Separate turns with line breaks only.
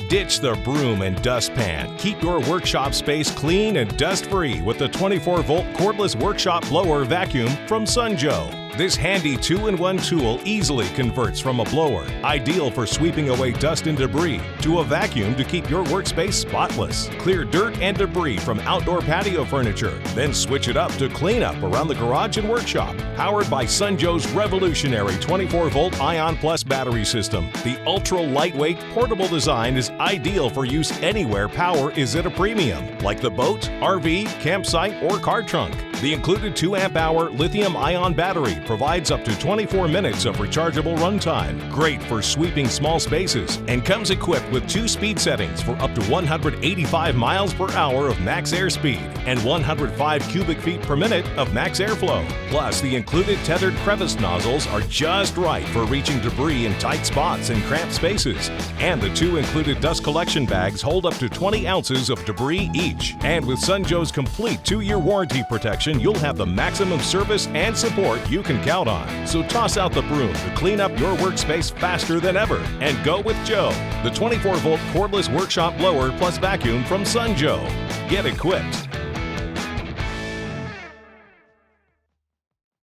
Ditch the broom and dustpan. Keep your workshop space clean and dust-free with the 24-volt Cordless Workshop Blower Vacuum from Sunjoe. This handy 2-in-1 tool easily converts from a blower, ideal for sweeping away dust and debris, to a vacuum to keep your workspace spotless. Clear dirt and debris from outdoor patio furniture, then switch it up to clean up around the garage and workshop. Powered by Sunjoe's revolutionary 24-volt Ion Plus battery system, the ultra-lightweight, portable design is ideal for use anywhere power is at a premium, like the boat, RV, campsite, or car trunk. The included 2-amp-hour lithium-ion battery provides up to 24 minutes of rechargeable runtime, great for sweeping small spaces, and comes equipped with 2 speed settings for up to 185 miles per hour of max airspeed and 105 cubic feet per minute of max airflow. Plus, the included tethered crevice nozzles are just right for reaching debris in tight spots and cramped spaces. And the 2 included dust collection bags hold up to 20 ounces of debris each. And with Sunjoe's complete 2-year warranty protection, you'll have the maximum service and support you can count on. So toss out the broom to clean up your workspace faster than ever and go with Joe, the 24-volt Cordless Workshop Blower plus Vacuum from Sunjoe. Get equipped.